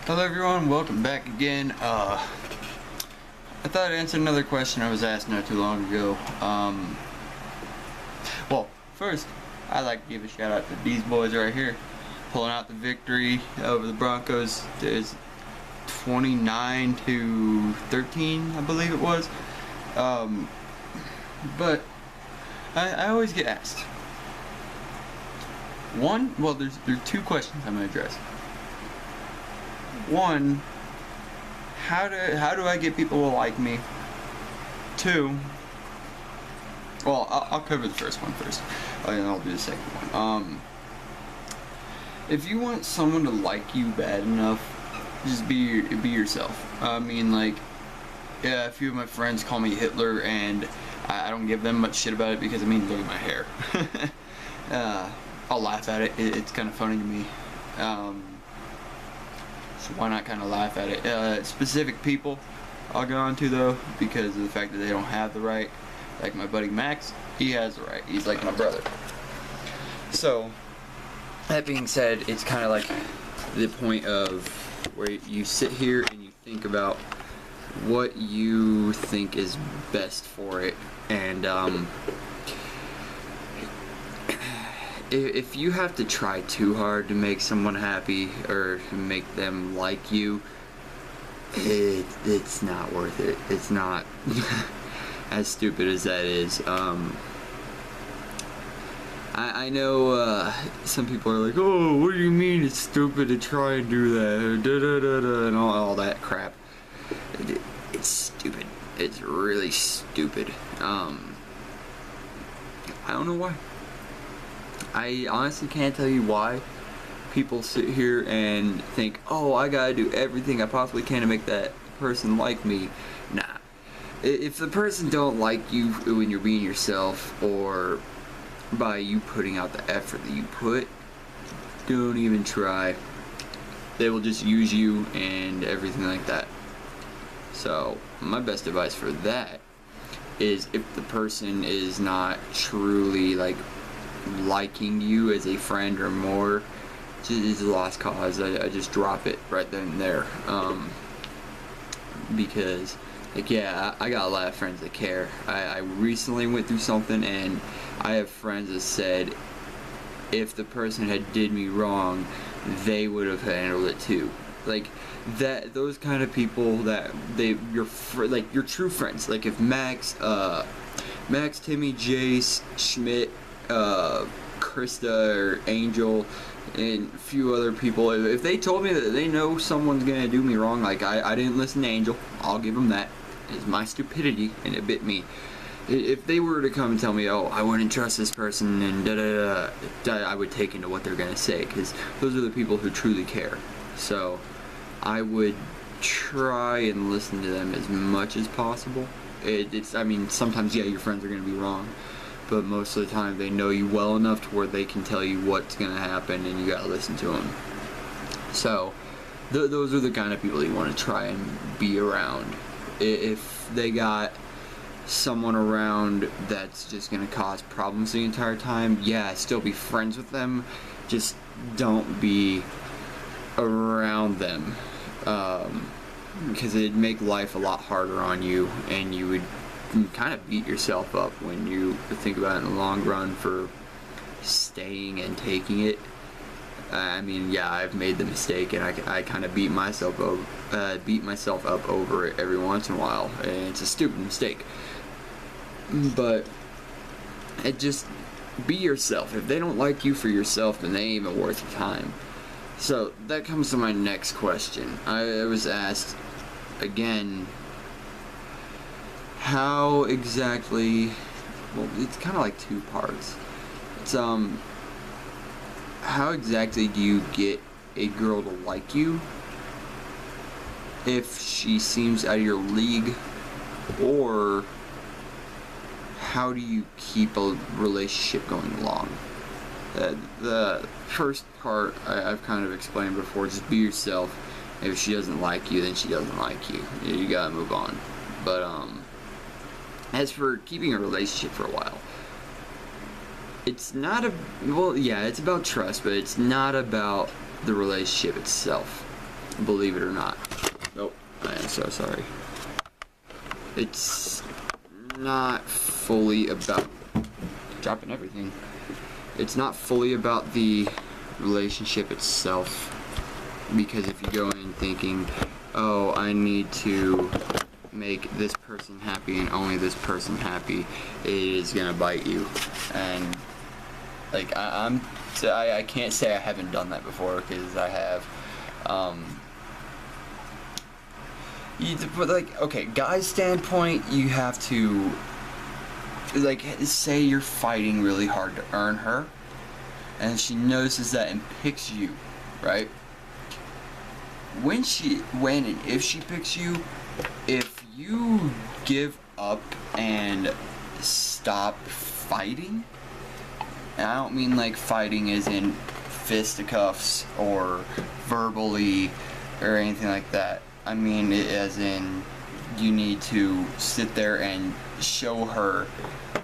Hello everyone, welcome back again. I thought I'd answer another question I was asked not too long ago. Well, first, I'd like to give a shout out to these boys right here. Pulling out the victory over the Broncos. It's 29-13, I believe it was. But I always get asked. There's two questions I'm going to address. One, how do I get people to like me? Two, well, I'll cover the first one first, and I'll do the second one. If you want someone to like you bad enough, just be yourself. I mean, like, yeah, a few of my friends call me Hitler, and I don't give them much shit about it because, I mean, look at my hair. I'll laugh at it. It's kind of funny to me. So why not kind of laugh at it? Specific people I'll go on to though, because of the fact that they don't have the right. Like my buddy Max, he has the right. He's like my brother. So, that being said, it's kind of like the point of where you sit here and you think about what you think is best for it. And if you have to try too hard to make someone happy or make them like you, it's not worth it. It's not. As stupid as that is. I know some people are like, oh, what do you mean it's stupid to try and do that, and all that crap. It's stupid. It's really stupid. I don't know why. I honestly can't tell you why people sit here and think, oh, I gotta do everything I possibly can to make that person like me. Nah. If the person don't like you when you're being yourself, or by you putting out the effort that you put, don't even try. They will just use you and everything like that. So, my best advice for that is, if the person is not truly, like, liking you as a friend or more, it's a lost cause. I just drop it right then and there. Because, like, yeah, I got a lot of friends that care. I recently went through something, and I have friends that said if the person had did me wrong, they would have handled it too. Like, that, those kind of people that like your true friends. Like if Max, Timmy, Jace, Schmidt, Krista or Angel and a few other people, if they told me that they know someone's gonna do me wrong, like I didn't listen to Angel, I'll give them that. It's my stupidity and it bit me. If they were to come and tell me, oh, I wouldn't trust this person and I would take into what they're gonna say, because those are the people who truly care. So I would try and listen to them as much as possible. I mean, sometimes, yeah, your friends are gonna be wrong, but most of the time they know you well enough to where they can tell you what's gonna happen, and you gotta listen to them. So those are the kind of people you want to try and be around. If they got someone around that's just gonna cause problems the entire time, yeah, still be friends with them, just don't be around them, because it'd make life a lot harder on you, and you would kind of beat yourself up when you think about it in the long run for staying and taking it. I mean, yeah, I've made the mistake, and I kind of beat myself up over it every once in a while, and it's a stupid mistake. But just be yourself. If they don't like you for yourself, then they ain't even worth your time. So that comes to my next question. I was asked again, how exactly, well, it's kind of like two parts. It's how exactly do you get a girl to like you if she seems out of your league, or how do you keep a relationship going along? The first part I've kind of explained before. Just be yourself. If she doesn't like you, then she doesn't like you. You gotta move on. But as for keeping a relationship for a while, it's not well, yeah, it's about trust, but it's not about the relationship itself. believe it or not. Nope, I am so sorry. It's not fully about dropping everything. It's not fully about the relationship itself, because if you go in thinking, oh, I need to make this person happy and only this person happy, it is gonna bite you. And like I can't say I haven't done that before, because I have. But like, okay, guy's standpoint, you have to, like, say you're fighting really hard to earn her, and she notices that and picks you, right? When and if she picks you, if you give up and stop fighting, and I don't mean like fighting as in fisticuffs or verbally or anything like that. I mean it as in you need to sit there and show her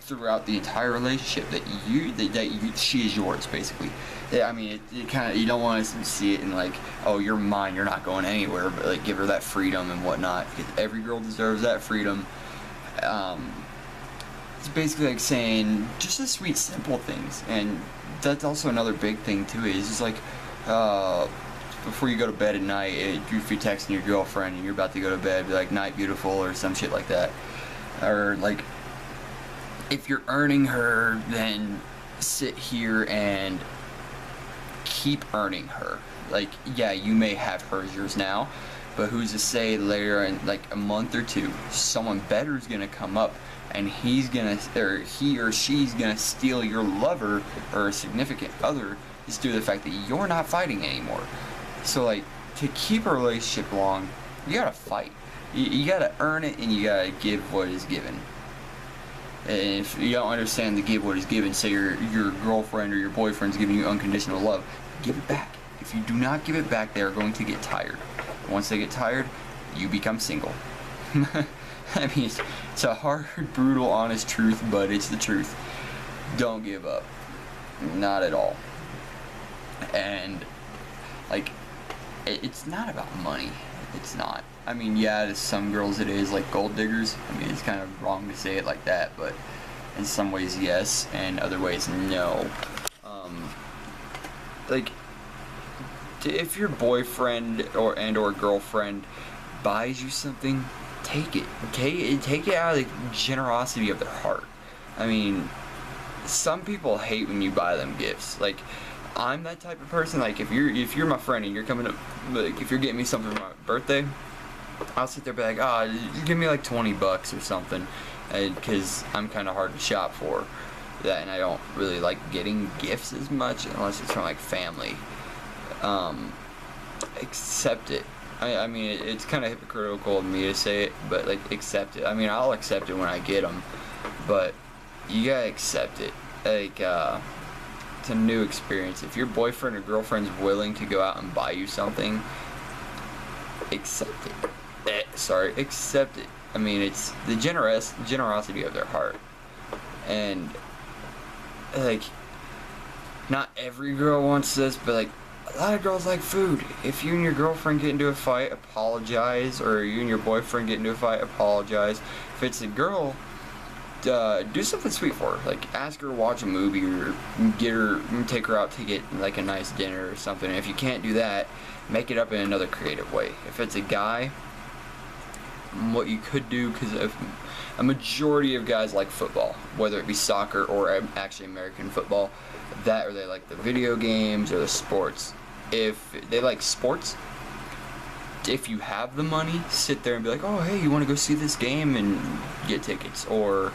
throughout the entire relationship that she is yours, basically. Yeah, I mean it kind of, you don't want to see it in like, oh, you're mine, you're not going anywhere, but like give her that freedom and whatnot, because every girl deserves that freedom. It's basically like saying just the sweet simple things. And that's also another big thing too, is just like before you go to bed at night, if you're texting your girlfriend and you're about to go to bed, be like, night beautiful, or some shit like that. Or like, if you're earning her, then sit here and keep earning her. Like, yeah, you may have her as yours now, but who's to say later in like a month or two, someone better is gonna come up and he or she's gonna steal your lover or a significant other, just due to the fact that you're not fighting anymore. So like, to keep a relationship long, you gotta fight. You gotta earn it, and you gotta give what is given. And if you don't understand the give what is given, say your girlfriend or your boyfriend's giving you unconditional love, give it back. If you do not give it back, they are going to get tired. Once they get tired, you become single. I mean, it's a hard, brutal, honest truth, but it's the truth. Don't give up. Not at all. And, like, it's not about money. It's not. I mean, yeah, to some girls it is, like gold diggers. I mean, it's kind of wrong to say it like that, but in some ways, yes, and other ways, no. Like, if your boyfriend or girlfriend buys you something, take it. Take it out of the generosity of their heart. I mean, some people hate when you buy them gifts. Like, I'm that type of person. Like, if you're my friend and you're coming up, like, if you're getting me something for my birthday, I'll sit there and be like, oh, give me like $20 or something, because I'm kind of hard to shop for that, and I don't really like getting gifts as much unless it's from like family. Accept it. I mean, it's kind of hypocritical of me to say it, but like, accept it. I mean, I'll accept it when I get them, but you gotta accept it. Like, it's a new experience. If your boyfriend or girlfriend's willing to go out and buy you something, accept it. Accept it. I mean, it's the generosity of their heart. And like, not every girl wants this, but like, a lot of girls like food. If you and your girlfriend get into a fight, apologize. Or you and your boyfriend get into a fight, apologize. If it's a girl, do something sweet for her. Like, ask her to watch a movie, or take her out to get like a nice dinner or something. And if you can't do that, make it up in another creative way. If it's a guy, what you could do, because a majority of guys like football, whether it be soccer or actually American football, that, or they like the video games or the sports. If they like sports, if you have the money, sit there and be like, oh, hey, you want to go see this game, and get tickets. Or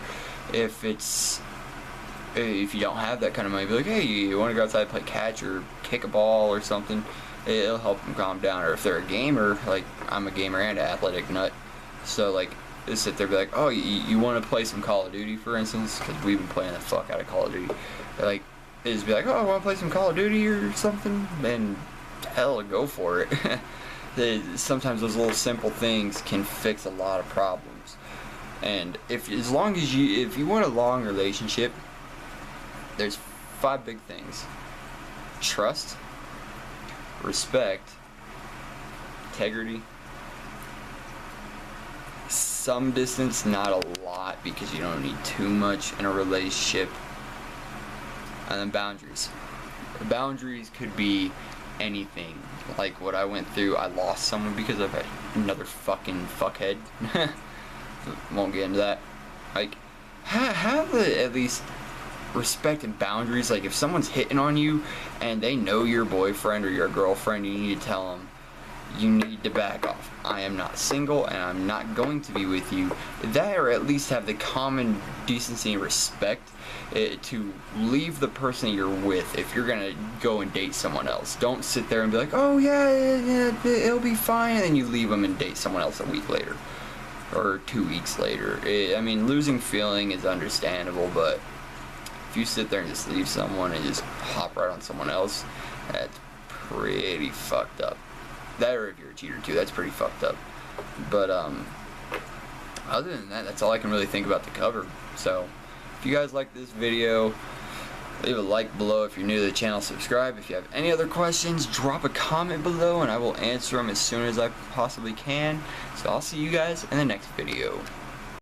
if you don't have that kind of money, be like, hey, you want to go outside and play catch or kick a ball or something. It'll help them calm down. Or if they're a gamer, like I'm a gamer and an athletic nut, so like, just sit there and be like, oh, you want to play some Call of Duty, for instance, because we've been playing the fuck out of Call of Duty. Like, just be like, oh, I want to play some Call of Duty or something, then hell, go for it. Sometimes those little simple things can fix a lot of problems. And if you want a long relationship, there's 5 big things: trust, respect, integrity. Some distance, not a lot, because you don't need too much in a relationship. And then boundaries. Boundaries could be anything. Like what I went through, I lost someone because of another fucking fuckhead. Won't get into that. Like, have at least respect and boundaries. Like, if someone's hitting on you and they know your boyfriend or your girlfriend, you need to tell them, you need to back off. I am not single and I'm not going to be with you. That, or at least have the common decency and respect to leave the person you're with if you're gonna go and date someone else. Don't sit there and be like, oh yeah, it'll be fine, and then you leave them and date someone else a week later or 2 weeks later. I mean, losing feeling is understandable, but if you sit there and just leave someone and just hop right on someone else, that's pretty fucked up. That, or if you're a cheater too, that's pretty fucked up. But other than that, that's all I can really think about the cover. So if you guys like this video, leave a like below. If you're new to the channel, subscribe. If you have any other questions, drop a comment below and I will answer them as soon as I possibly can. So I'll see you guys in the next video.